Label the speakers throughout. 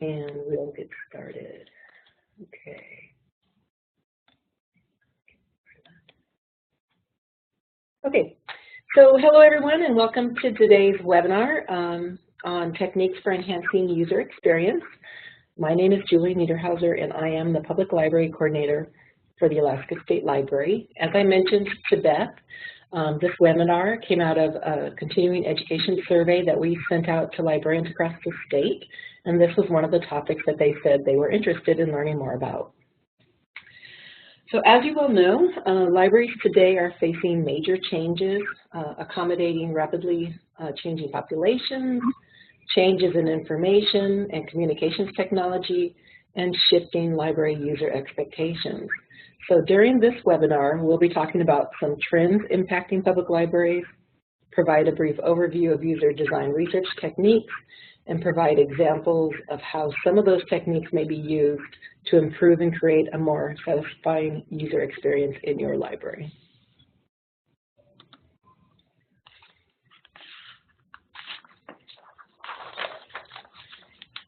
Speaker 1: And we'll get started. Okay. Okay, so hello everyone and welcome to today's webinar on techniques for enhancing user experience. My name is Julie Niederhauser and I am the Public Library Coordinator for the Alaska State Library. As I mentioned to Beth, this webinar came out of a continuing education survey that we sent out to librarians across the state, and this was one of the topics that they said they were interested in learning more about. So as you well know, libraries today are facing major changes, accommodating rapidly changing populations, changes in information and communications technology, and shifting library user expectations. So during this webinar, we'll be talking about some trends impacting public libraries, provide a brief overview of user design research techniques, and provide examples of how some of those techniques may be used to improve and create a more satisfying user experience in your library.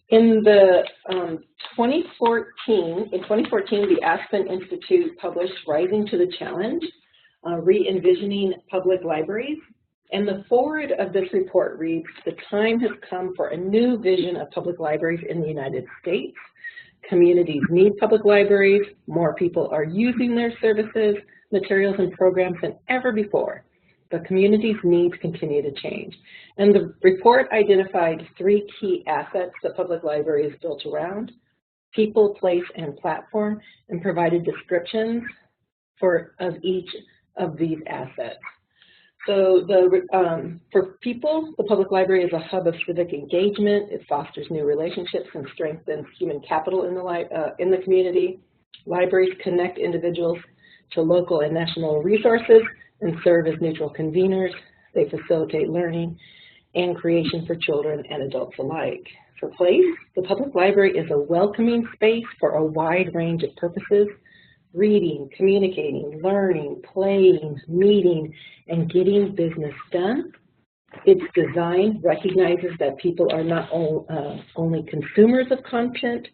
Speaker 1: In 2014, the Aspen Institute published Rising to the Challenge, Reenvisioning Public Libraries. And the foreword of this report reads, "The time has come for a new vision of public libraries in the United States. Communities need public libraries. More people are using their services, materials, and programs than ever before. But communities' needs continue to change." And the report identified 3 key assets that public library is built around: people, place, and platform, and provided descriptions of each of these assets. So for people, the public library is a hub of civic engagement. It fosters new relationships and strengthens human capital in the community. Libraries connect individuals to local and national resources and serve as neutral conveners. They facilitate learning and creation for children and adults alike. For place, the public library is a welcoming space for a wide range of purposes: reading, communicating, learning, playing, meeting, and getting business done. Its design recognizes that people are not only consumers of content,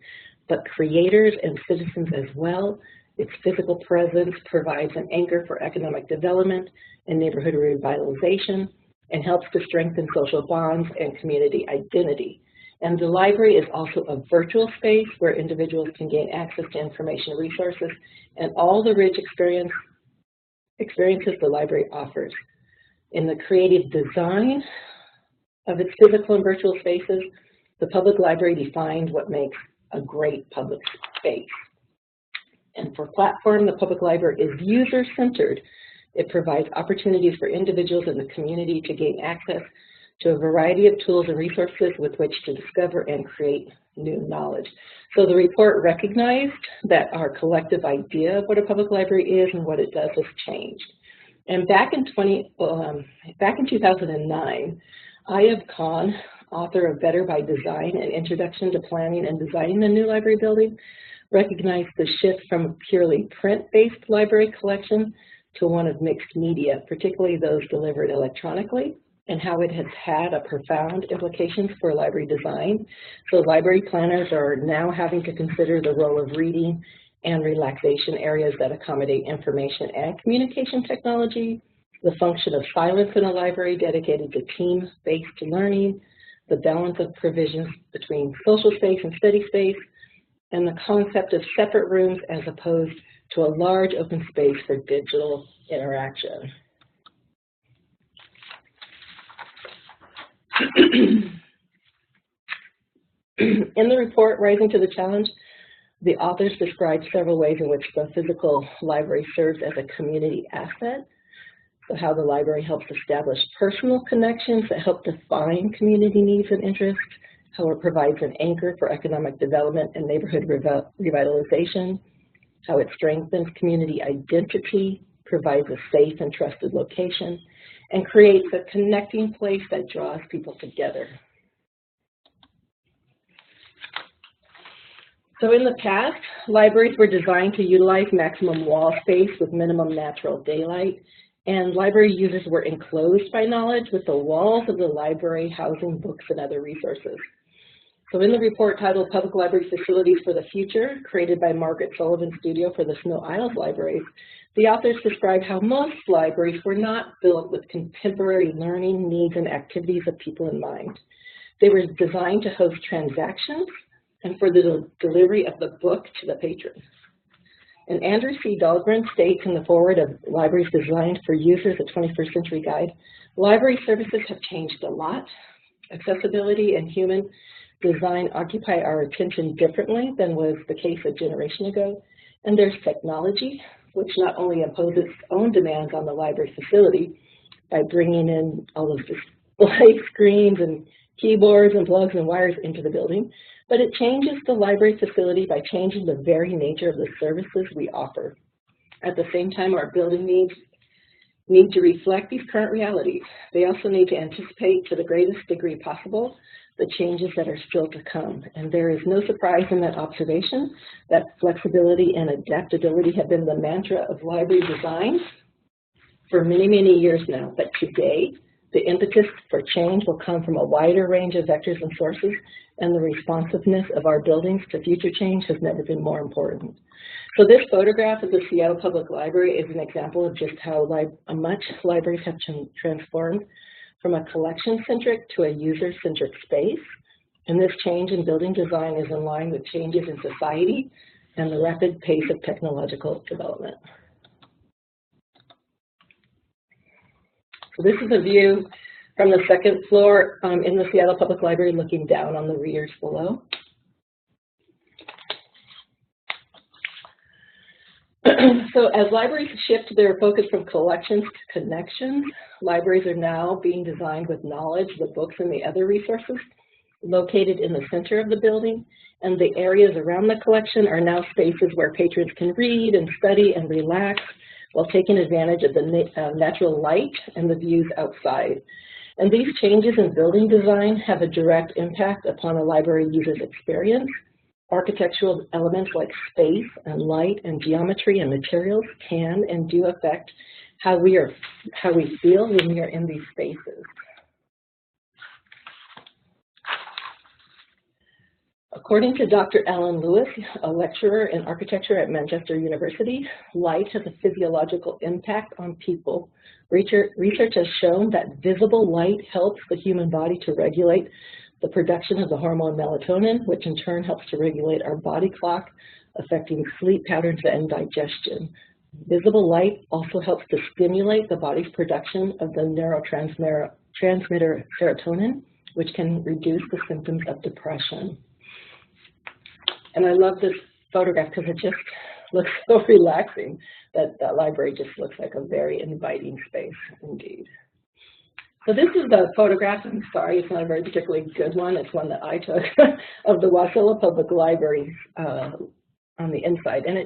Speaker 1: but creators and citizens as well. Its physical presence provides an anchor for economic development and neighborhood revitalization, and helps to strengthen social bonds and community identity. And the library is also a virtual space where individuals can gain access to information resources and all the rich experiences the library offers. In the creative design of its physical and virtual spaces, the public library defines what makes a great public space. And for platform, the public library is user-centered. It provides opportunities for individuals in the community to gain access to a variety of tools and resources with which to discover and create new knowledge. So the report recognized that our collective idea of what a public library is and what it does has changed. And back in 2009, Ayub Khan, author of Better by Design, An Introduction to Planning and Designing a New Library Building, recognized the shift from a purely print-based library collection to one of mixed media, particularly those delivered electronically, and how it has had a profound implications for library design. So library planners are now having to consider the role of reading and relaxation areas that accommodate information and communication technology, the function of silence in a library dedicated to team-based learning, the balance of provisions between social space and study space, and the concept of separate rooms as opposed to a large open space for digital interaction. In the report, Rising to the Challenge, the authors described several ways in which the physical library serves as a community asset. So how the library helps establish personal connections that help define community needs and interests, how it provides an anchor for economic development and neighborhood revitalization, how it strengthens community identity, provides a safe and trusted location, and creates a connecting place that draws people together. So in the past, libraries were designed to utilize maximum wall space with minimum natural daylight, and library users were enclosed by knowledge with the walls of the library housing books and other resources. So in the report titled Public Library Facilities for the Future, created by Margaret Sullivan's studio for the Snow Isles Libraries, the authors described how most libraries were not built with contemporary learning needs and activities of people in mind. They were designed to host transactions and for the delivery of the book to the patron. And Andrew C. Dahlgren states in the foreword of Libraries Designed for Users, a 21st Century Guide, library services have changed a lot. Accessibility and human design occupy our attention differently than was the case a generation ago. And there's technology, which not only imposes its own demands on the library facility by bringing in all those display screens and keyboards and plugs and wires into the building, but it changes the library facility by changing the very nature of the services we offer. At the same time, our building needs need to reflect these current realities. They also need to anticipate to the greatest degree possible the changes that are still to come. And there is no surprise in that observation that flexibility and adaptability have been the mantra of library design for many, many years now. But today, the impetus for change will come from a wider range of vectors and sources, and the responsiveness of our buildings to future change has never been more important. So this photograph of the Seattle Public Library is an example of just how much libraries have transformed from a collection-centric to a user-centric space. And this change in building design is in line with changes in society and the rapid pace of technological development. So this is a view from the second floor in the Seattle Public Library, looking down on the readers below. So as libraries shift their focus from collections to connections, libraries are now being designed with knowledge, the books and the other resources located in the center of the building, and the areas around the collection are now spaces where patrons can read and study and relax while taking advantage of the natural light and the views outside. And these changes in building design have a direct impact upon a library user's experience. Architectural elements like space and light and geometry and materials can and do affect how we feel when we are in these spaces. According to Dr. Alan Lewis, a lecturer in architecture at Manchester University, light has a physiological impact on people. Research has shown that visible light helps the human body to regulate the production of the hormone melatonin, which in turn helps to regulate our body clock, affecting sleep patterns and digestion. Visible light also helps to stimulate the body's production of the neurotransmitter serotonin, which can reduce the symptoms of depression. And I love this photograph because it just looks so relaxing that the library just looks like a very inviting space indeed. So this is the photograph. I'm sorry, it's not a very particularly good one. It's one that I took of the Wasilla Public Library on the inside. And I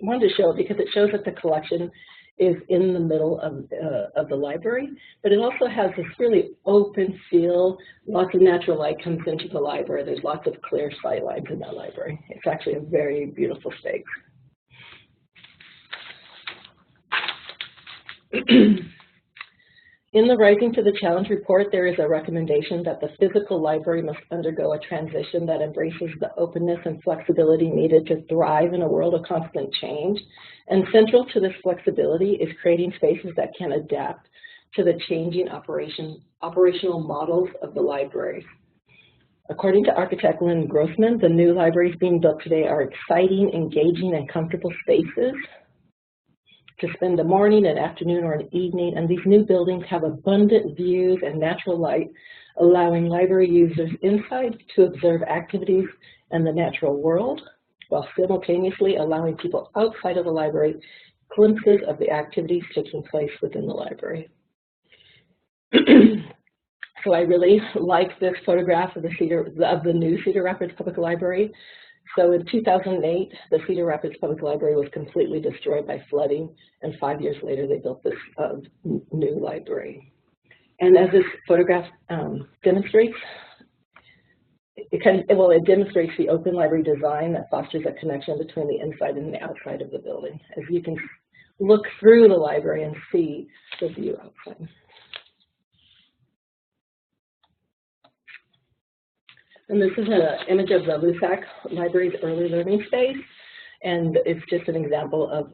Speaker 1: wanted to show it because it shows that the collection is in the middle of the library, but it also has this really open feel. Lots of natural light comes into the library. There's lots of clear sight lines in that library. It's actually a very beautiful space. In the Rising to the Challenge report, there is a recommendation that the physical library must undergo a transition that embraces the openness and flexibility needed to thrive in a world of constant change. And central to this flexibility is creating spaces that can adapt to the changing operational models of the library. According to architect Lynn Grossman, the new libraries being built today are exciting, engaging, and comfortable spaces to spend the morning, an afternoon, or an evening, and these new buildings have abundant views and natural light, allowing library users inside to observe activities in the natural world, while simultaneously allowing people outside of the library glimpses of the activities taking place within the library. So I really like this photograph of the new Cedar Rapids Public Library. So in 2008, the Cedar Rapids Public Library was completely destroyed by flooding, and 5 years later they built this new library. And as this photograph demonstrates, it demonstrates the open library design that fosters a connection between the inside and the outside of the building, as you can look through the library and see the view outside. And this is an image of the LUSAC Library's early learning space, and it's just an example of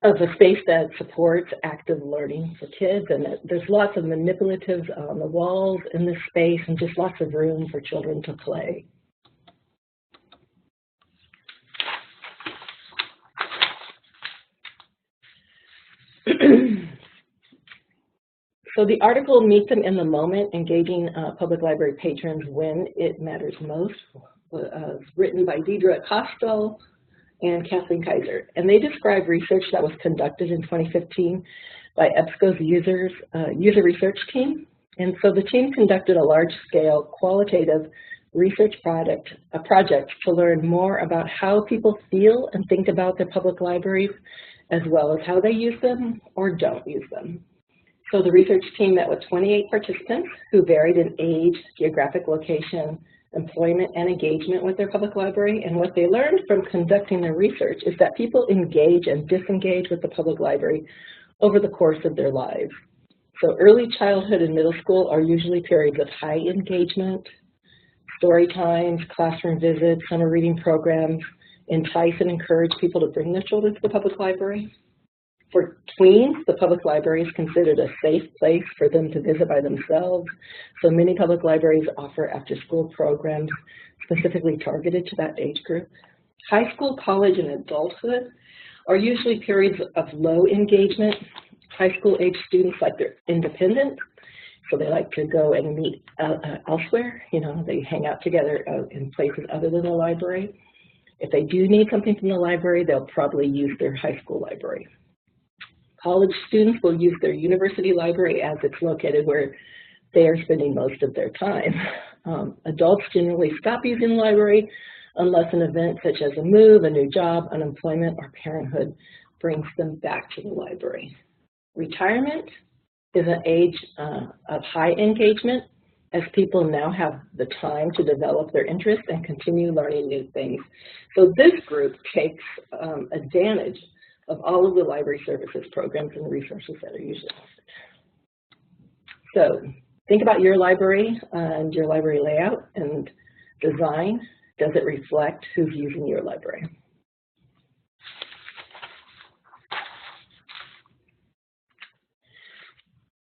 Speaker 1: a space that supports active learning for kids. And there's lots of manipulatives on the walls in this space, and just lots of room for children to play. So the article Meet Them in the Moment, Engaging Public Library Patrons When It Matters Most, was written by Deidre Costel and Kathleen Kaiser. And they describe research that was conducted in 2015 by EBSCO's user research team. And so the team conducted a large-scale qualitative research project to learn more about how people feel and think about their public libraries, as well as how they use them or don't use them. So the research team met with 28 participants who varied in age, geographic location, employment, and engagement with their public library. And what they learned from conducting their research is that people engage and disengage with the public library over the course of their lives. So early childhood and middle school are usually periods of high engagement. Story times, classroom visits, summer reading programs entice and encourage people to bring their children to the public library. For tweens, the public library is considered a safe place for them to visit by themselves. So many public libraries offer after-school programs specifically targeted to that age group. High school, college, and adulthood are usually periods of low engagement. High school age students like they're independent, so they like to go and meet elsewhere. You know, they hang out together in places other than the library. If they do need something from the library, they'll probably use their high school library. College students will use their university library as it's located where they are spending most of their time. Adults generally stop using the library unless an event such as a move, a new job, unemployment, or parenthood brings them back to the library. Retirement is an age of high engagement, as people now have the time to develop their interests and continue learning new things. So this group takes advantage of all of the library services programs and resources that are usually offered. So think about your library and your library layout and design. Does it reflect who's using your library?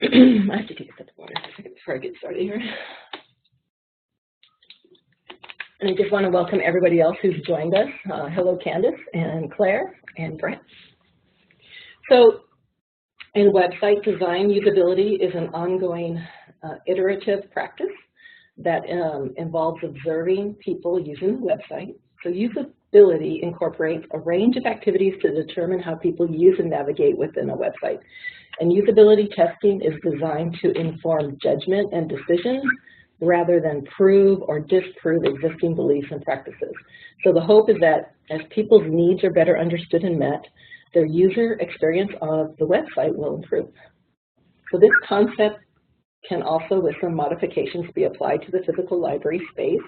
Speaker 1: I have to take a sip of water for a second before I get started here. And I just want to welcome everybody else who's joined us. Hello, Candace and Claire and Brent. So in website design, usability is an ongoing iterative practice that involves observing people using the website. So usability incorporates a range of activities to determine how people use and navigate within a website. And usability testing is designed to inform judgment and decisions rather than prove or disprove existing beliefs and practices. So the hope is that as people's needs are better understood and met, their user experience of the website will improve. So this concept can also, with some modifications, be applied to the physical library space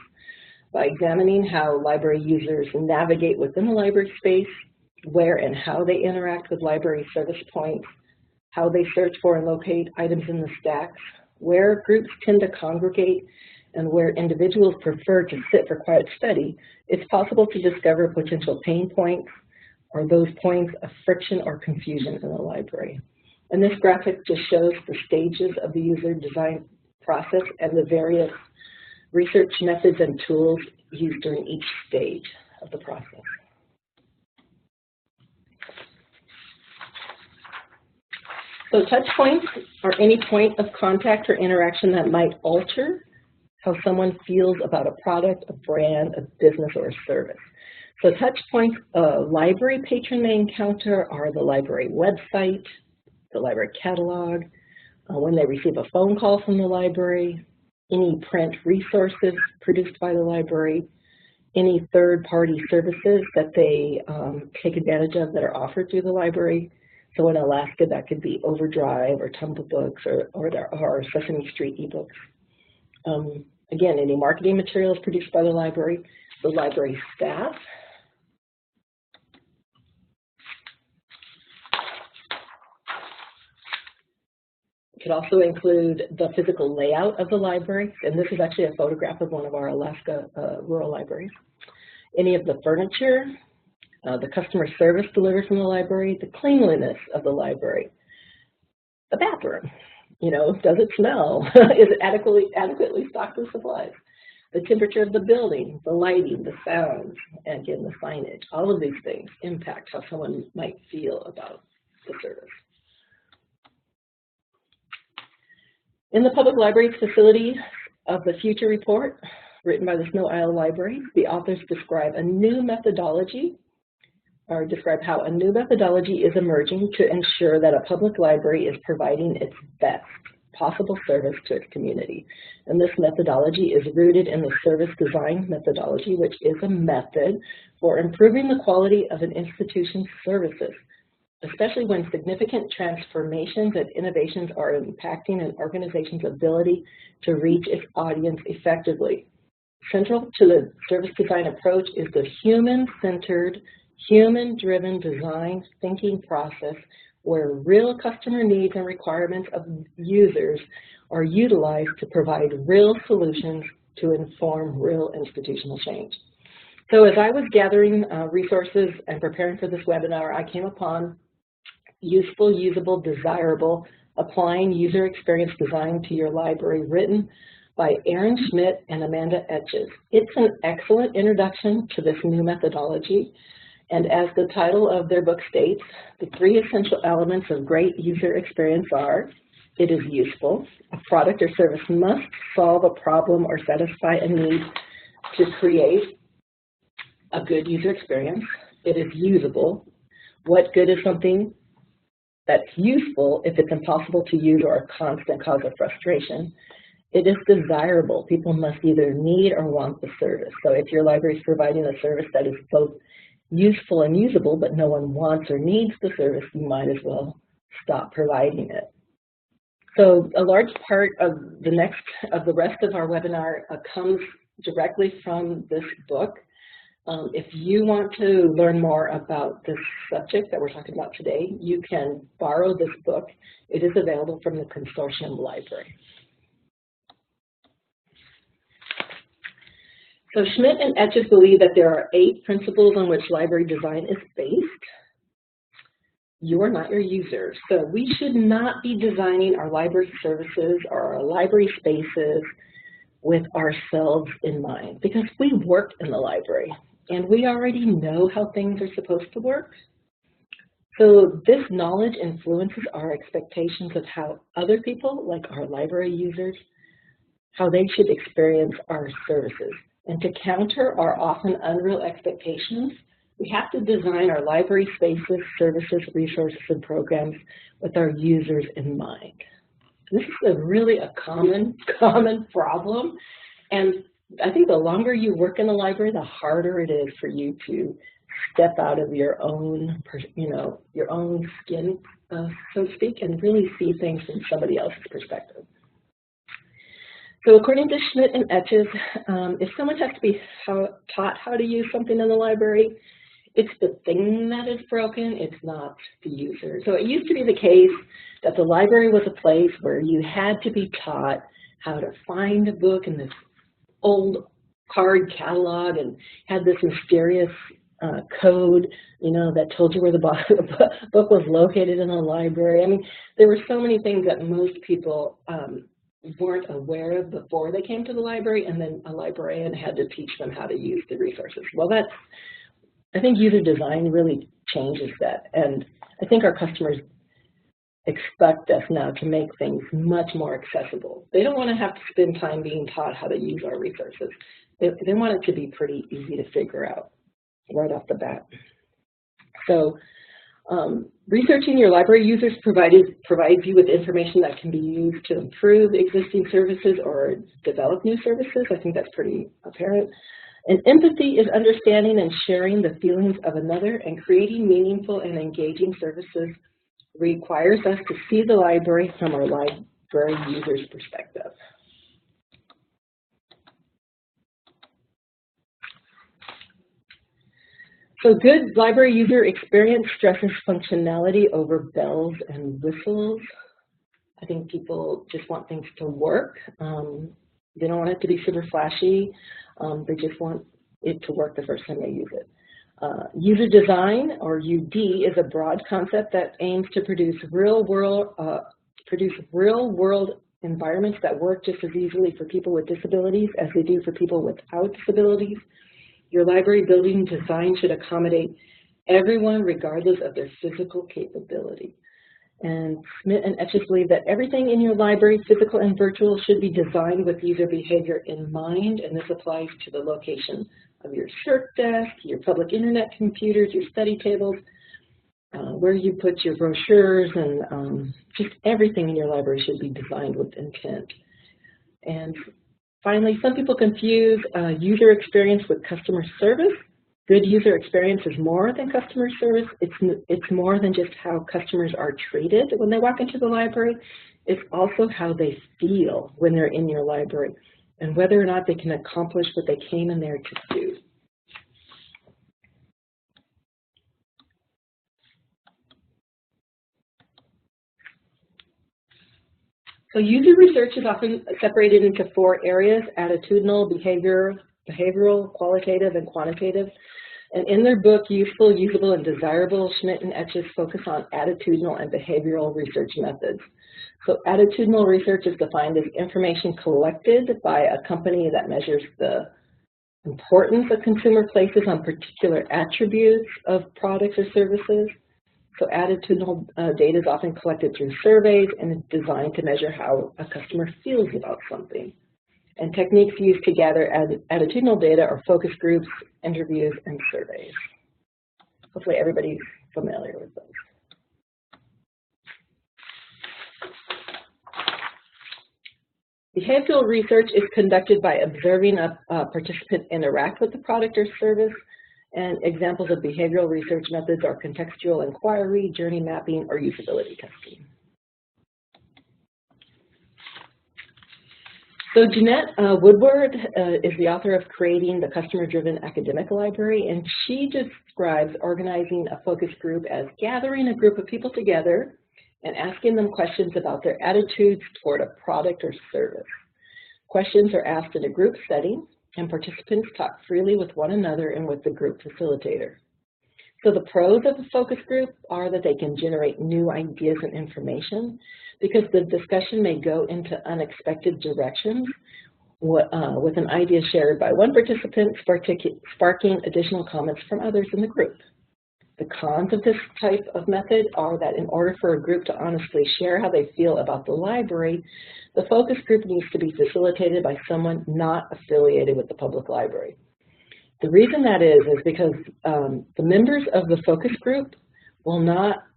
Speaker 1: by examining how library users navigate within the library space, where and how they interact with library service points, how they search for and locate items in the stacks, where groups tend to congregate, and where individuals prefer to sit for quiet study. It's possible to discover potential pain points or those points of friction or confusion in the library. And this graphic just shows the stages of the user design process and the various research methods and tools used during each stage of the process. So touch points are any point of contact or interaction that might alter how someone feels about a product, a brand, a business, or a service. So touch points a library patron may encounter are the library website, the library catalog, when they receive a phone call from the library, any print resources produced by the library, any third-party services that they take advantage of that are offered through the library. So in Alaska, that could be Overdrive or Tumblr Books or Sesame Street ebooks. Again, any marketing materials produced by the library staff, could also include the physical layout of the library, and this is actually a photograph of one of our Alaska rural libraries. Any of the furniture, the customer service delivered from the library, the cleanliness of the library, the bathroom, you know, does it smell? Is it adequately stocked with supplies? The temperature of the building, the lighting, the sound, and again, the signage. All of these things impact how someone might feel about the service. In the Public Libraries Facility of the Future report, written by the Snow Isle Library, the authors describe a new methodology, or describe how a new methodology is emerging to ensure that a public library is providing its best possible service to its community. And this methodology is rooted in the service design methodology, which is a method for improving the quality of an institution's services, especially when significant transformations and innovations are impacting an organization's ability to reach its audience effectively. Central to the service design approach is the human-centered, human-driven design thinking process where real customer needs and requirements of users are utilized to provide real solutions to inform real institutional change. So as I was gathering resources and preparing for this webinar, I came upon Useful, Usable, Desirable, Applying User Experience Design to Your Library, written by Erin Schmidt and Amanda Etches. It's an excellent introduction to this new methodology. And as the title of their book states, the three essential elements of great user experience are: it is useful. A product or service must solve a problem or satisfy a need to create a good user experience. It is usable. What good is something that's useful if it's impossible to use or a constant cause of frustration? It is desirable. People must either need or want the service. So if your library is providing a service that is both useful and usable, but no one wants or needs the service, you might as well stop providing it. So a large part of the rest of our webinar comes directly from this book. If you want to learn more about this subject that we're talking about today, you can borrow this book. It is available from the Consortium Library. So Schmidt and Etches believe that there are 8 principles on which library design is based. You are not your user. So we should not be designing our library services or our library spaces with ourselves in mind, because we work in the library and we already know how things are supposed to work. So this knowledge influences our expectations of how other people, like our library users, how they should experience our services. And to counter our often unreal expectations, we have to design our library spaces, services, resources, and programs with our users in mind. This is really a common problem. And I think the longer you work in the library, the harder it is for you to step out of your own, your own skin, so to speak, and really see things from somebody else's perspective. So according to Schmidt and Etches, if someone has to be taught how to use something in the library, it's the thing that is broken, it's not the user. So it used to be the case that the library was a place where you had to be taught how to find a book in this old card catalog and had this mysterious code, that told you where the book was located in the library. I mean, there were so many things that most people weren't aware of before they came to the library, and then a librarian had to teach them how to use the resources. Well, I think user design really changes that, and I think our customers expect us now to make things much more accessible. They don't want to have to spend time being taught how to use our resources. They want it to be pretty easy to figure out right off the bat. So researching your library users provides you with information that can be used to improve existing services or develop new services. I think that's pretty apparent. And empathy is understanding and sharing the feelings of another, and creating meaningful and engaging services requires us to see the library from our library users' perspective. So good library user experience stresses functionality over bells and whistles. I think people just want things to work. They don't want it to be super flashy. They just want it to work the first time they use it. User design, or UD, is a broad concept that aims to produce real-world environments that work just as easily for people with disabilities as they do for people without disabilities. Your library building design should accommodate everyone regardless of their physical capability. And Schmidt and Etches believe that everything in your library, physical and virtual, should be designed with user behavior in mind, and this applies to the location of your shirt desk, your public internet computers, your study tables, where you put your brochures, and just everything in your library should be designed with intent. And finally, some people confuse user experience with customer service. Good user experience is more than customer service. It's more than just how customers are treated when they walk into the library. It's also how they feel when they're in your library and whether or not they can accomplish what they came in there to do. So user research is often separated into 4 areas: attitudinal, behavioral, qualitative, and quantitative. And in their book, Useful, Usable, and Desirable, Schmidt and Etches focus on attitudinal and behavioral research methods. So attitudinal research is defined as information collected by a company that measures the importance a consumer places on particular attributes of products or services. So attitudinal data is often collected through surveys and is designed to measure how a customer feels about something. And techniques used to gather attitudinal data are focus groups, interviews, and surveys. Hopefully everybody's familiar with those. Behavioral research is conducted by observing a participant interact with the product or service, and examples of behavioral research methods are contextual inquiry, journey mapping, or usability testing. So Jeanette Woodward is the author of Creating the Customer-Driven Academic Library, and she describes organizing a focus group as gathering a group of people together and asking them questions about their attitudes toward a product or service. Questions are asked in a group setting, and participants talk freely with one another and with the group facilitator. So the pros of a focus group are that they can generate new ideas and information, because the discussion may go into unexpected directions with an idea shared by one participant sparking additional comments from others in the group. The cons of this type of method are that in order for a group to honestly share how they feel about the library, the focus group needs to be facilitated by someone not affiliated with the public library. The reason that is because the members of the focus group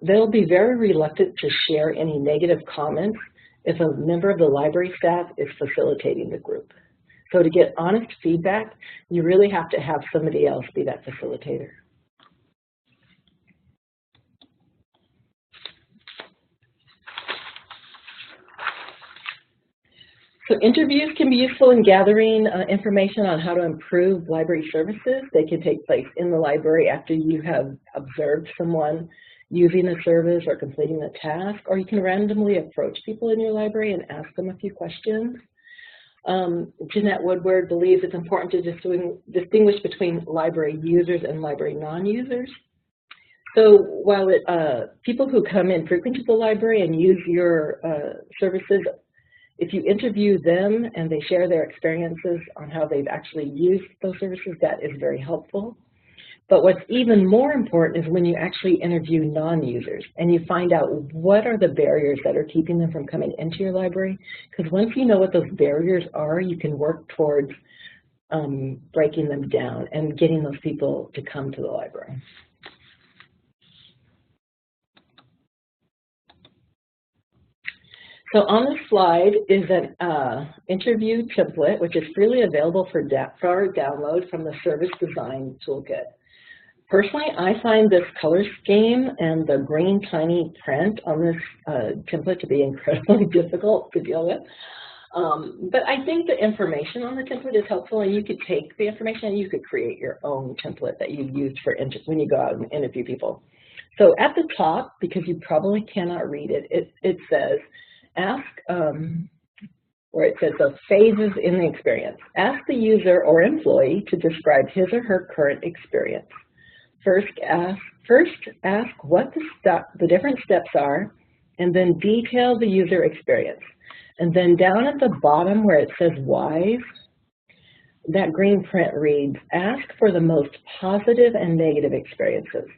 Speaker 1: they'll be very reluctant to share any negative comments if a member of the library staff is facilitating the group. So to get honest feedback, you really have to have somebody else be that facilitator. So interviews can be useful in gathering information on how to improve library services. They can take place in the library after you have observed someone using a service or completing a task, or you can randomly approach people in your library and ask them a few questions. Jeanette Woodward believes it's important to distinguish between library users and library non-users. So while people who come in frequent to the library and use your services, if you interview them and they share their experiences on how they've actually used those services, that is very helpful. But what's even more important is when you actually interview non-users and you find out what are the barriers that are keeping them from coming into your library. Because once you know what those barriers are, you can work towards breaking them down and getting those people to come to the library. So on this slide is an interview template, which is freely available for download from the Service Design Toolkit. Personally, I find this color scheme and the green tiny print on this template to be incredibly difficult to deal with. But I think the information on the template is helpful, and you could take the information and you could create your own template that you use for when you go out and interview people. So at the top, because you probably cannot read it, it says, Ask, where it says the phases in the experience. Ask the user or employee to describe his or her current experience. First ask what the different steps are, and then detail the user experience. And then down at the bottom where it says whys, that green print reads, ask for the most positive and negative experiences,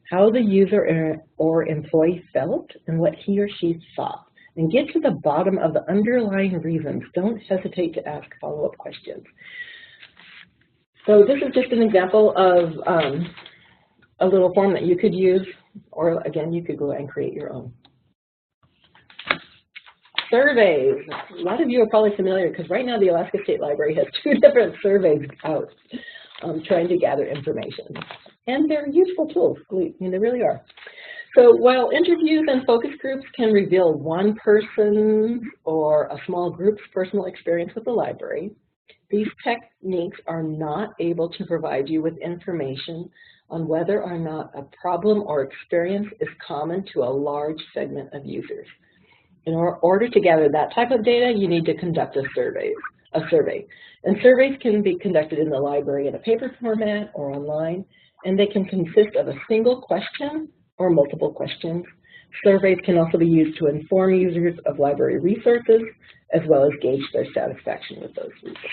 Speaker 1: how the user or employee felt, and what he or she thought. And get to the bottom of the underlying reasons. Don't hesitate to ask follow-up questions. So this is just an example of a little form that you could use, or again, you could go and create your own. Surveys. A lot of you are probably familiar because right now the Alaska State Library has 2 different surveys out trying to gather information. And they're useful tools, I mean, they really are. So while interviews and focus groups can reveal one person or a small group's personal experience with the library, these techniques are not able to provide you with information on whether or not a problem or experience is common to a large segment of users. In order to gather that type of data, you need to conduct a survey. And surveys can be conducted in the library in a paper format or online, and they can consist of a single question or multiple questions. Surveys can also be used to inform users of library resources, as well as gauge their satisfaction with those resources.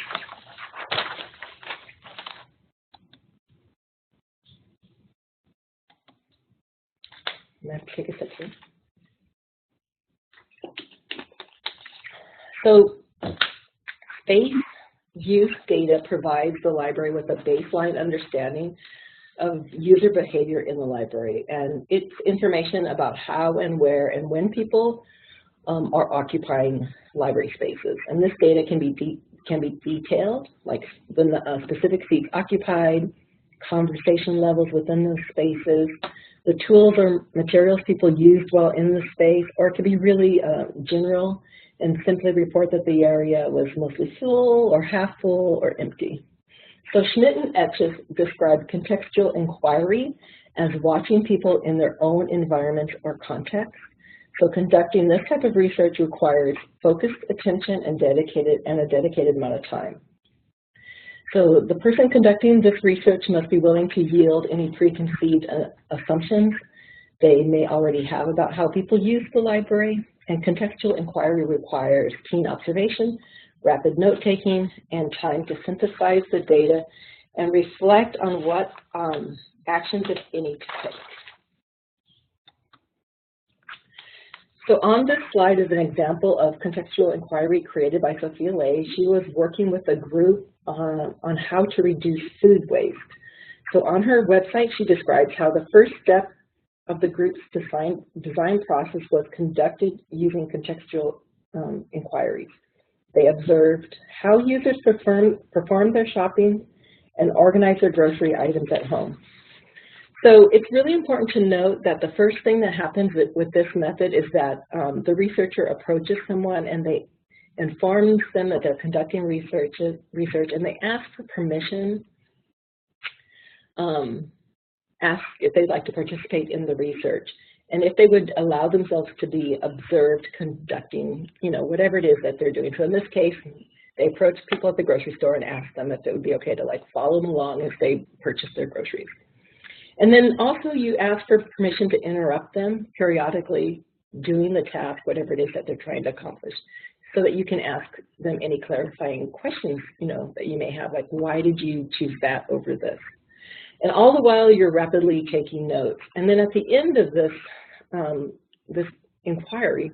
Speaker 1: Let's take a second. So space use data provides the library with a baseline understanding of user behavior in the library, and it's information about how and where and when people are occupying library spaces. And this data can be detailed, like the specific seats occupied, conversation levels within those spaces, the tools or materials people used while in the space, or it could be really general and simply report that the area was mostly full or half full or empty. So Schmidt and Etches described contextual inquiry as watching people in their own environment or context. So conducting this type of research requires focused attention and a dedicated amount of time. So the person conducting this research must be willing to yield any preconceived assumptions they may already have about how people use the library, and contextual inquiry requires keen observation, rapid note-taking, and time to synthesize the data and reflect on what actions, if any, to take. So on this slide is an example of contextual inquiry created by Sophia Lay. She was working with a group on how to reduce food waste. So on her website, she describes how the first step of the group's design process was conducted using contextual inquiries. They observed how users performed their shopping and organized their grocery items at home. So it's really important to note that the first thing that happens with this method is that the researcher approaches someone and they informs them that they're conducting research and they ask for permission, ask if they'd like to participate in the research, and if they would allow themselves to be observed conducting, whatever it is that they're doing. So in this case, they approach people at the grocery store and ask them if it would be okay to follow them along as they purchase their groceries. And then also you ask for permission to interrupt them periodically doing the task, whatever it is that they're trying to accomplish, so that you can ask them any clarifying questions, that you may have, like, why did you choose that over this? And all the while you're rapidly taking notes. And then at the end of this, this inquiry,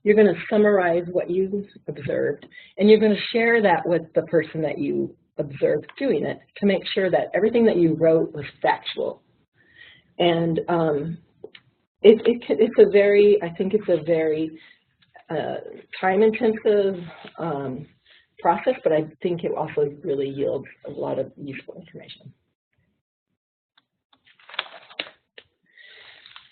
Speaker 1: you're going to summarize what you observed, and you're going to share that with the person that you observed doing it to make sure that everything that you wrote was factual. And it's a very time-intensive process, but I think it also really yields a lot of useful information.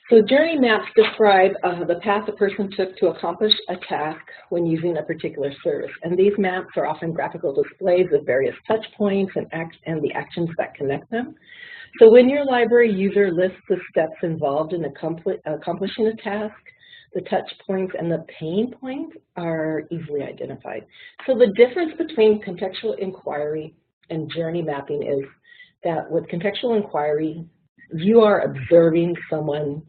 Speaker 1: So journey maps describe the path a person took to accomplish a task when using a particular service. And these maps are often graphical displays of various touch points and the actions that connect them. So when your library user lists the steps involved in accomplishing a task, the touch points and the pain points are easily identified. So the difference between contextual inquiry and journey mapping is that with contextual inquiry, you are observing someone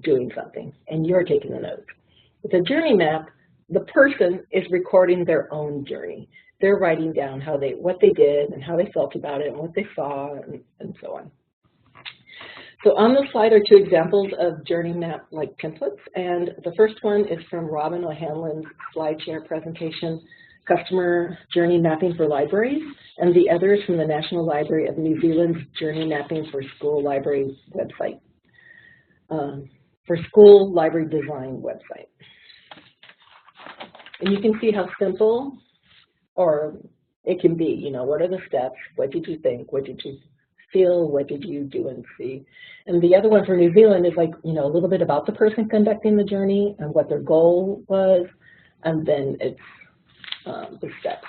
Speaker 1: doing something and you're taking the notes. With a journey map, the person is recording their own journey. They're writing down what they did and how they felt about it and what they saw and so on. So on the slide are two examples of journey map-like templates, and the first one is from Robin O'Hanlon's SlideShare presentation, Customer Journey Mapping for Libraries, and the other is from the National Library of New Zealand's Journey Mapping for School Library website, for School Library Design website. And you can see how simple or it can be, you know, what are the steps, what did you think, what did you feel, what did you do and see. And the other one for New Zealand is like, you know, a little bit about the person conducting the journey and what their goal was, and then it's the steps.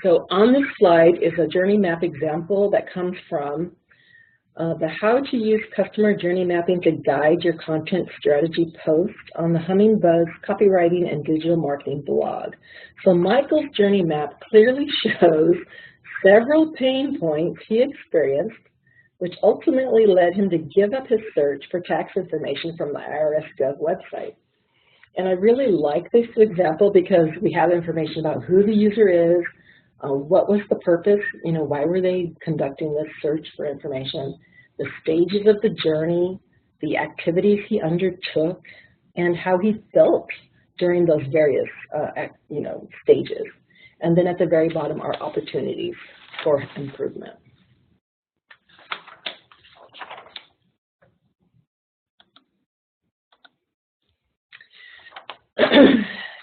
Speaker 1: So on this slide is a journey map example that comes from the How to Use Customer Journey Mapping to Guide Your Content Strategy post on the Humming Buzz Copywriting and Digital Marketing blog. So Michael's journey map clearly shows several pain points he experienced, which ultimately led him to give up his search for tax information from the IRS Gov website. And I really like this example because we have information about who the user is, what was the purpose, you know, why were they conducting this search for information, the stages of the journey, the activities he undertook, and how he felt during those various, you know, stages. And then at the very bottom are opportunities for improvement.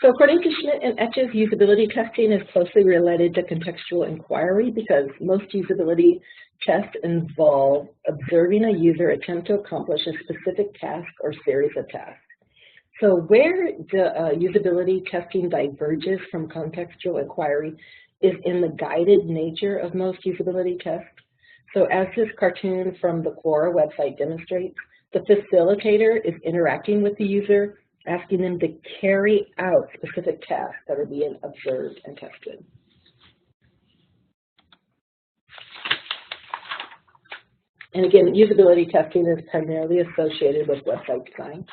Speaker 1: So according to Schmidt and Etch's, usability testing is closely related to contextual inquiry because most usability tests involve observing a user attempt to accomplish a specific task or series of tasks. So where the usability testing diverges from contextual inquiry is in the guided nature of most usability tests. So as this cartoon from the Quora website demonstrates, the facilitator is interacting with the user, asking them to carry out specific tasks that are being observed and tested. And again, usability testing is primarily associated with website design.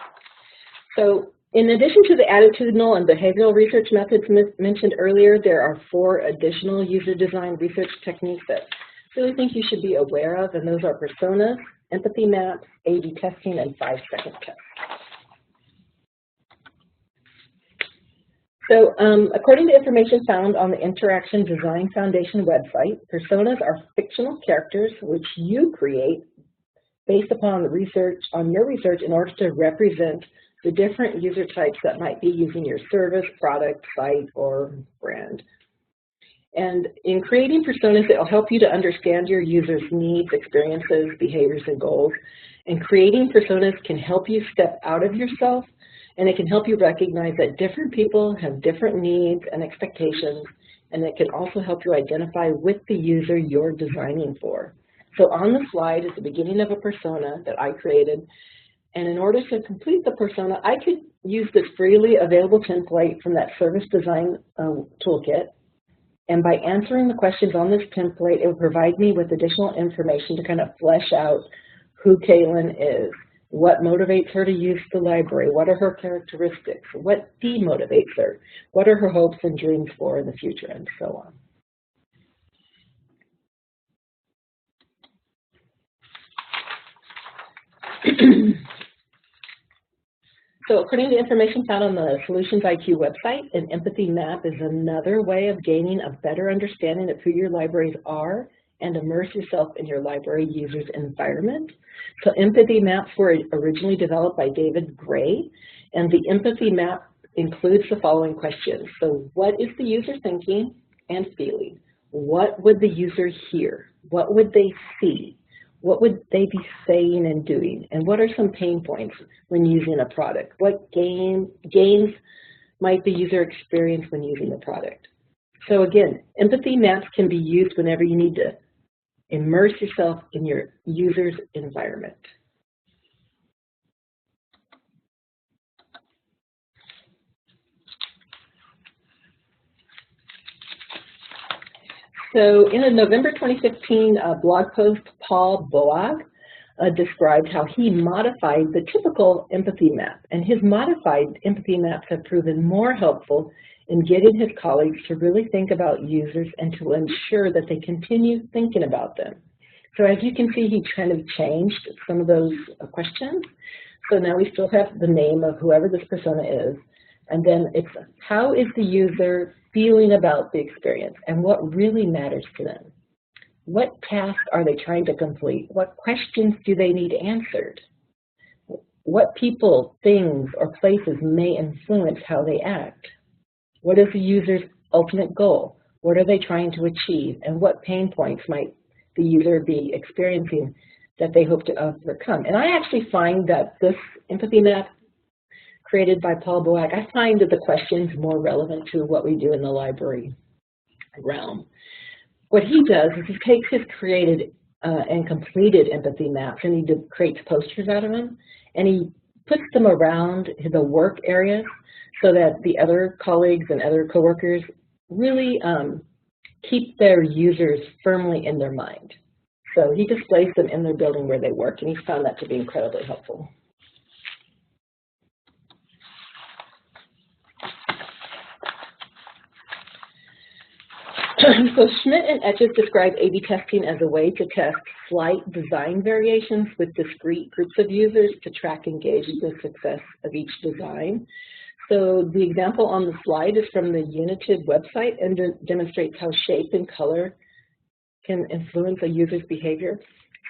Speaker 1: So in addition to the attitudinal and behavioral research methods mentioned earlier, there are 4 additional user design research techniques that I really think you should be aware of, and those are personas, empathy maps, A/B testing, and 5-second tests. So according to information found on the Interaction Design Foundation website, personas are fictional characters which you create based upon the research, your research in order to represent the different user types that might be using your service, product, site, or brand. And in creating personas, it will help you to understand your users' needs, experiences, behaviors, and goals. And creating personas can help you step out of yourself, and it can help you recognize that different people have different needs and expectations, and it can also help you identify with the user you're designing for. So on the slide is the beginning of a persona that I created, and in order to complete the persona, I could use this freely available template from that service design toolkit, and by answering the questions on this template, it will provide me with additional information to kind of flesh out who Caitlin is. What motivates her to use the library? What are her characteristics? What demotivates her? What are her hopes and dreams for in the future, and so on. So according to information found on the Solutions IQ website, an empathy map is another way of gaining a better understanding of who your libraries are and immerse yourself in your library user's environment. So empathy maps were originally developed by David Gray, and the empathy map includes the following questions. So what is the user thinking and feeling? What would the user hear? What would they see? What would they be saying and doing? And what are some pain points when using a product? What gains might the user experience when using the product? So again, empathy maps can be used whenever you need to immerse yourself in your user's environment. So in a November 2015 blog post, Paul Boag described how he modified the typical empathy map, and his modified empathy maps have proven more helpful in getting his colleagues to really think about users and to ensure that they continue thinking about them. So as you can see, he kind of changed some of those questions. So now we still have the name of whoever this persona is, and then it's how is the user feeling about the experience and what really matters to them. What tasks are they trying to complete? What questions do they need answered? What people, things, or places may influence how they act? What is the user's ultimate goal? What are they trying to achieve? And what pain points might the user be experiencing that they hope to overcome? And I actually find that this empathy map created by Paul Boag, I find that the questions more relevant to what we do in the library realm. What he does is he takes his created and completed empathy maps and he creates posters out of them, and he puts them around the work areas so that the other colleagues and other coworkers really keep their users firmly in their mind. So he displays them in their building where they work, and he's found that to be incredibly helpful. So Schmidt and Etches describe A/B testing as a way to test slight design variations with discrete groups of users to track engagement and success of each design. So the example on the slide is from the United website and demonstrates how shape and color can influence a user's behavior.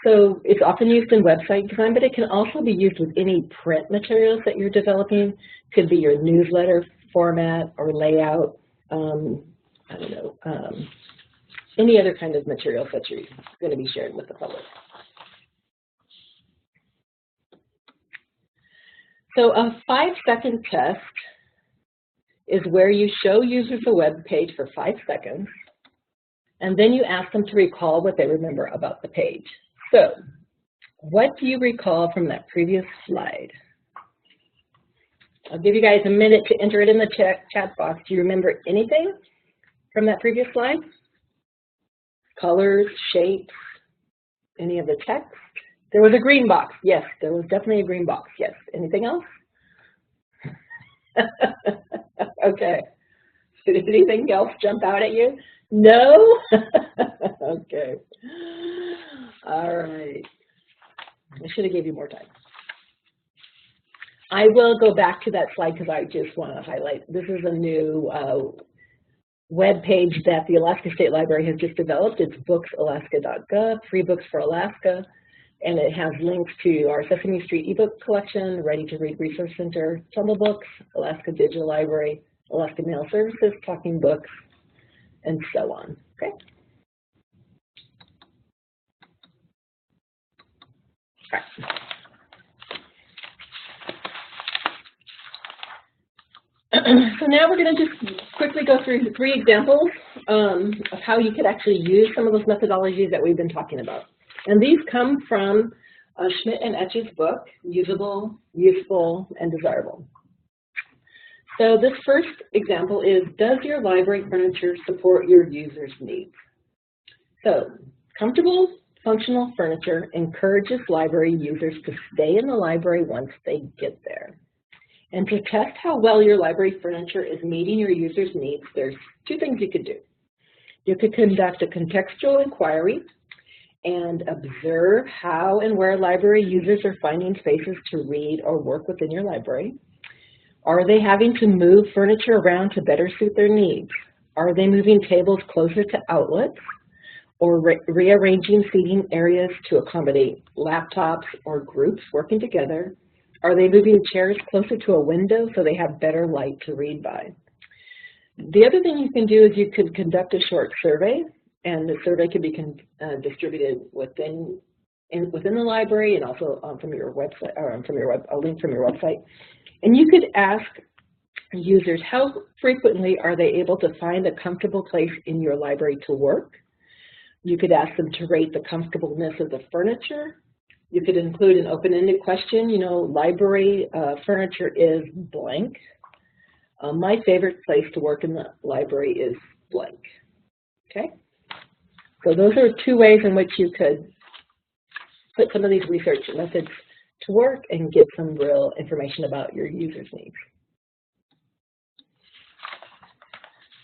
Speaker 1: So it's often used in website design, but it can also be used with any print materials that you're developing. Could be your newsletter format or layout. I don't know, any other kind of materials that you're going to be sharing with the public. So a 5-second test is where you show users a web page for 5 seconds, and then you ask them to recall what they remember about the page. So what do you recall from that previous slide? I'll give you guys a minute to enter it in the chat box. Do you remember anything from that previous slide? Colors, shapes, any of the text? There was a green box. Yes, there was definitely a green box. Yes. Anything else? Okay. Did anything else jump out at you? No? Okay. All right. I should have gave you more time. I will go back to that slide because I just want to highlight, this is a new web page that the Alaska State Library has just developed. It's booksalaska.gov, Free Books for Alaska, and it has links to our Sesame Street ebook collection, Ready to Read Resource Center, Tumble Books, Alaska Digital Library, Alaska Mail Services, Talking Books, and so on. Okay. All right. So now we're going to just quickly go through 3 examples of how you could actually use some of those methodologies that we've been talking about. And these come from Schmidt and Etches' book, Usable, Useful, and Desirable. So this first example is, does your library furniture support your users' needs? So comfortable, functional furniture encourages library users to stay in the library once they get there. And to test how well your library furniture is meeting your users' needs, there's 2 things you could do. You could conduct a contextual inquiry and observe how and where library users are finding spaces to read or work within your library. Are they having to move furniture around to better suit their needs? Are they moving tables closer to outlets or rearranging seating areas to accommodate laptops or groups working together? Are they moving chairs closer to a window so they have better light to read by? The other thing you can do is you could conduct a short survey, and the survey can be distributed within the library and also from your website, or a link from your website. And you could ask users how frequently are they able to find a comfortable place in your library to work. You could ask them to rate the comfortableness of the furniture. You could include an open-ended question, you know, library furniture is blank. My favorite place to work in the library is blank. Okay? So those are two ways in which you could put some of these research methods to work and get some real information about your users' needs.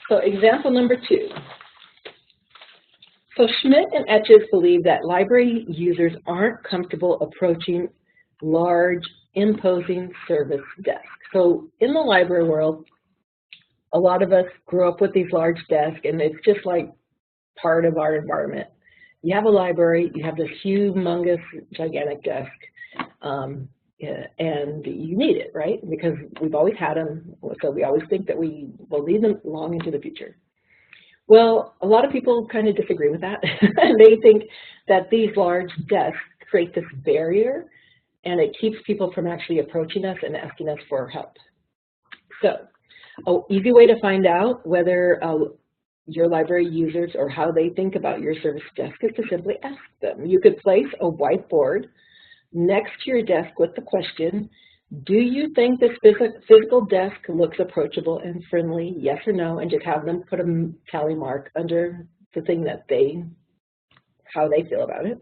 Speaker 1: So example number 2. So Schmidt and Etches believe that library users aren't comfortable approaching large, imposing service desks. So in the library world, a lot of us grew up with these large desks, and it's just like part of our environment. You have a library, you have this humongous, gigantic desk, and you need it, right? Because we've always had them, so we always think that we will need them long into the future. Well, a lot of people kind of disagree with that. They think that these large desks create this barrier, and it keeps people from actually approaching us and asking us for help. So, an easy way to find out whether your library users or how they think about your service desk is to simply ask them. You could place a whiteboard next to your desk with the question, do you think this physical desk looks approachable and friendly, yes or no, and just have them put a tally mark under the thing that how they feel about it.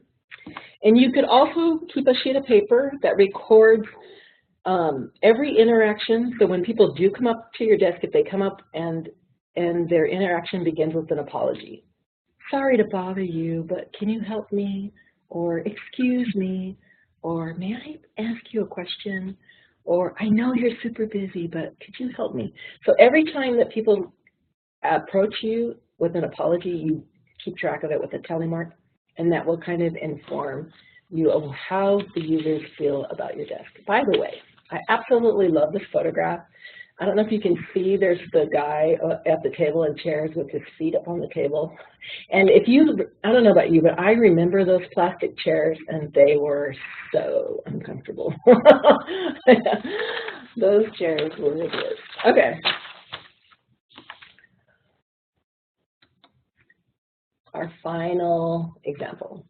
Speaker 1: And you could also keep a sheet of paper that records every interaction. So when people do come up to your desk, if they come up and their interaction begins with an apology. Sorry to bother you, but can you help me? Or excuse me? Or may I ask you a question? Or I know you're super busy, but could you help me? So every time that people approach you with an apology, you keep track of it with a tally mark, and that will kind of inform you of how the users feel about your desk. By the way, I absolutely love this photograph. I don't know if you can see, there's the guy at the table and chairs with his feet up on the table. And if you, I don't know about you, but I remember those plastic chairs, and they were so uncomfortable. Those chairs were ridiculous. Okay. Our final example.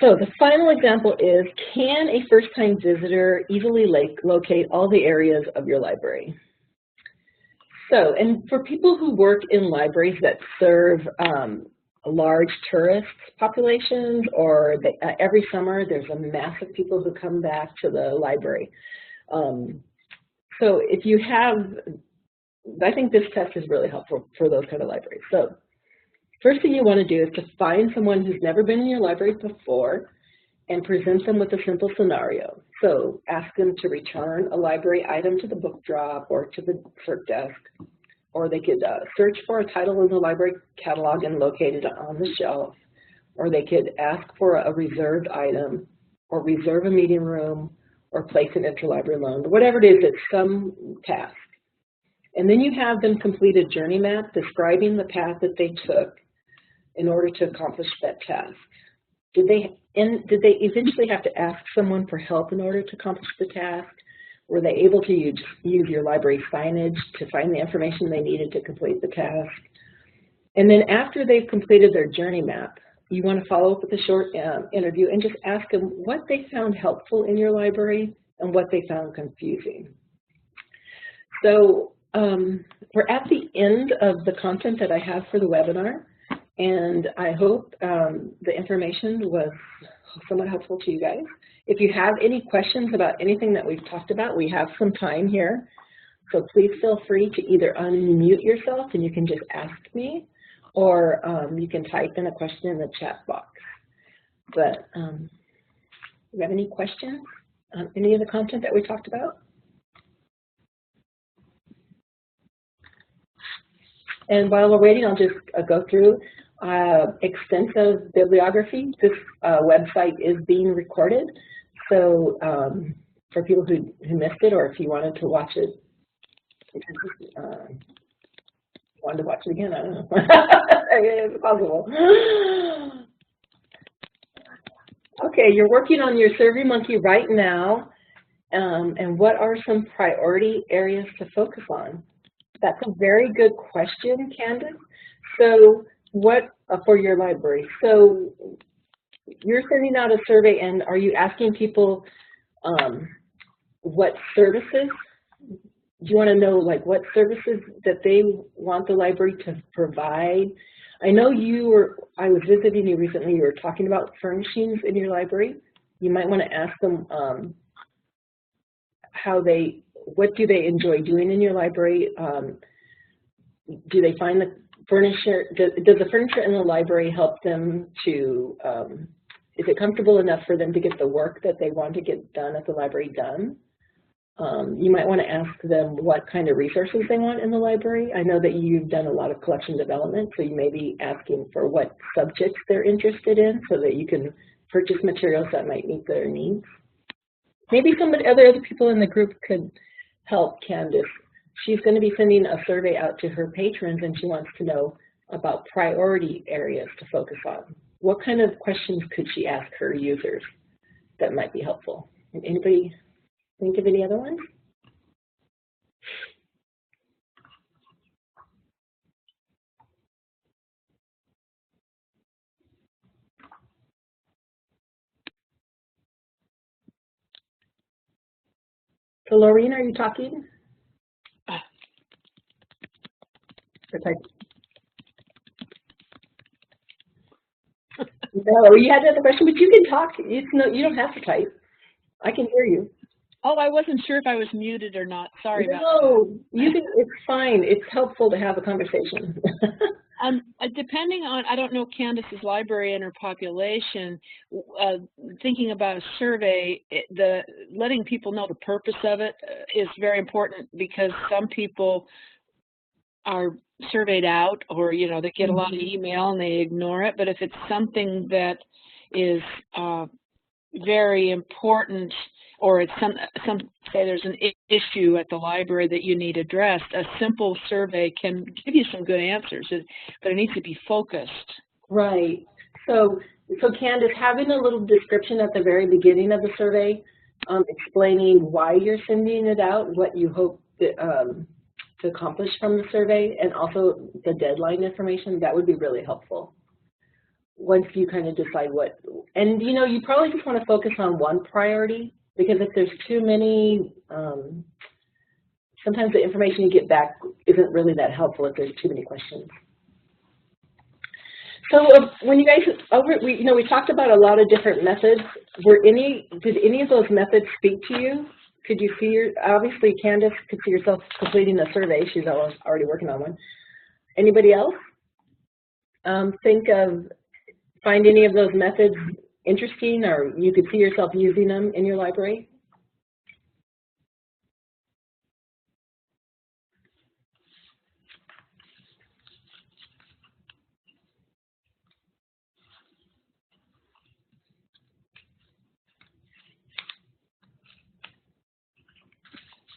Speaker 1: So the final example is, can a first-time visitor easily locate all the areas of your library? So, and for people who work in libraries that serve large tourist populations, or every summer there's a mass of people who come back to the library. So if you have, I think this test is really helpful for those kind of libraries. So first thing you want to do is to find someone who's never been in your library before and present them with a simple scenario. So ask them to return a library item to the book drop or to the clerk desk, or they could search for a title in the library catalog and locate it on the shelf, or they could ask for a reserved item, or reserve a meeting room, or place an interlibrary loan. Whatever it is, it's some task. And then you have them complete a journey map describing the path that they took in order to accomplish that task. Did they eventually have to ask someone for help in order to accomplish the task? Were they able to use your library signage to find the information they needed to complete the task? And then after they've completed their journey map, you want to follow up with a short interview and just ask them what they found helpful in your library and what they found confusing. So we're at the end of the content that I have for the webinar, and I hope the information was somewhat helpful to you guys. If you have any questions about anything that we've talked about, we have some time here. So please feel free to either unmute yourself and you can just ask me, or you can type in a question in the chat box. But do you have any questions on any of the content that we talked about? And while we're waiting, I'll just go through extensive bibliography. This website is being recorded. So for people who missed it, or if you wanted to watch it, wanted to watch it again, I don't know. It's possible. Okay, you're working on your SurveyMonkey right now. And what are some priority areas to focus on? That's a very good question, Candace. So what for your library? So you're sending out a survey, and are you asking people what services? Do you want to know like what services that they want the library to provide? I know I was visiting you recently, you were talking about furnishings in your library. You might want to ask them what do they enjoy doing in your library? Do they find the furniture, does the furniture in the library help them to, is it comfortable enough for them to get the work that they want to get done at the library done? You might want to ask them what kind of resources they want in the library. I know that you've done a lot of collection development, so you may be asking for what subjects they're interested in so that you can purchase materials that might meet their needs. Maybe other people in the group could help Candace. She's going to be sending a survey out to her patrons, and she wants to know about priority areas to focus on. What kind of questions could she ask her users that might be helpful? Anybody think of any other ones? So, Laureen, are you talking? No, you had another question, but you can talk. You don't have to type. I can hear you.
Speaker 2: Oh, I wasn't sure if I was muted or not. Sorry about that.
Speaker 1: No, it's fine. It's helpful to have a conversation.
Speaker 2: Depending on, I don't know Candace's library and her population, thinking about a survey, letting people know the purpose of it is very important, because some people are surveyed out, or they get a lot of email and they ignore it. But if it's something that is very important, or it's say there's an issue at the library that you need addressed, a simple survey can give you some good answers, but it needs to be focused.
Speaker 1: Right. So Candace, having a little description at the very beginning of the survey, explaining why you're sending it out, what you hope to accomplish from the survey, and also the deadline information, that would be really helpful. Once you kind of decide and you probably just want to focus on one priority, because if there's too many, sometimes the information you get back isn't really that helpful if there's too many questions. So when you guys, we talked about a lot of different methods. Did any of those methods speak to you? Could you see obviously Candace could see herself completing a survey. She's already working on one. Anybody else? Find any of those methods interesting, or you could see yourself using them in your library?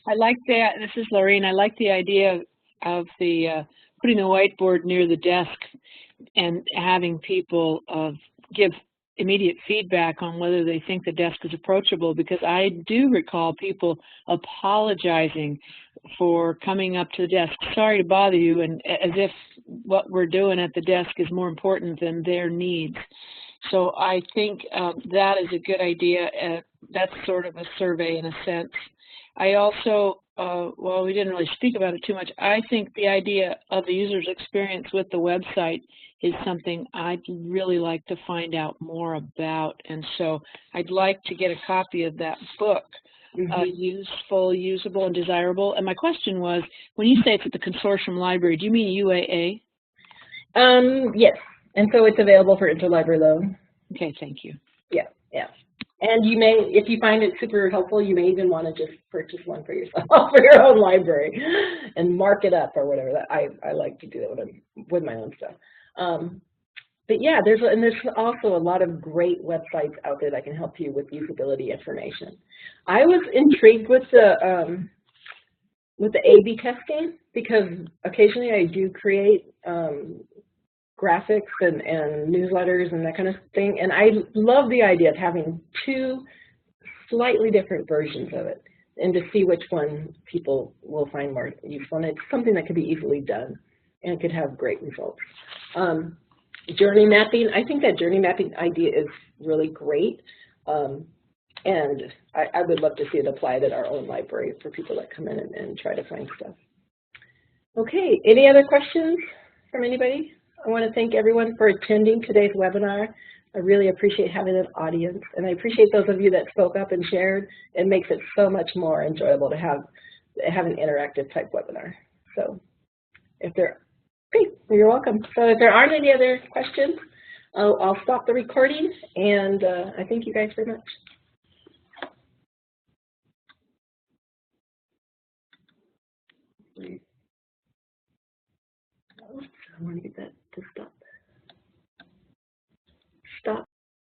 Speaker 2: I like that. This is Lorraine. I like the idea of putting the whiteboard near the desk and having people give immediate feedback on whether they think the desk is approachable, because I do recall people apologizing for coming up to the desk, sorry to bother you, and as if what we're doing at the desk is more important than their needs. So I think that is a good idea. That's sort of a survey in a sense. I also, well, we didn't really speak about it too much. I think the idea of the user's experience with the website is something I'd really like to find out more about. And so I'd like to get a copy of that book, Useful, Usable, and Desirable. And my question was, when you say it's at the Consortium Library, do you mean UAA?
Speaker 1: Yes. And so it's available for interlibrary loan.
Speaker 2: Okay, thank you.
Speaker 1: Yeah, yeah. And you may, if you find it super helpful, you may even want to just purchase one for yourself, for your own library, and mark it up or whatever. I like to do that with my own stuff. But yeah, there's also a lot of great websites out there that can help you with usability information. I was intrigued with the A/B testing, because occasionally I do create graphics and newsletters and that kind of thing, and I love the idea of having two slightly different versions of it and to see which one people will find more useful. And it's something that could be easily done and could have great results. Journey mapping, I think that journey mapping idea is really great, and I would love to see it applied at our own library for people that come in and try to find stuff. Okay, any other questions from anybody? I want to thank everyone for attending today's webinar. I really appreciate having an audience, and I appreciate those of you that spoke up and shared. It makes it so much more enjoyable to have an interactive type webinar. So if there, okay, you're welcome. So if there aren't any other questions, I'll stop the recording, and I thank you guys very much. Oops, I want to get that to stop. Stop.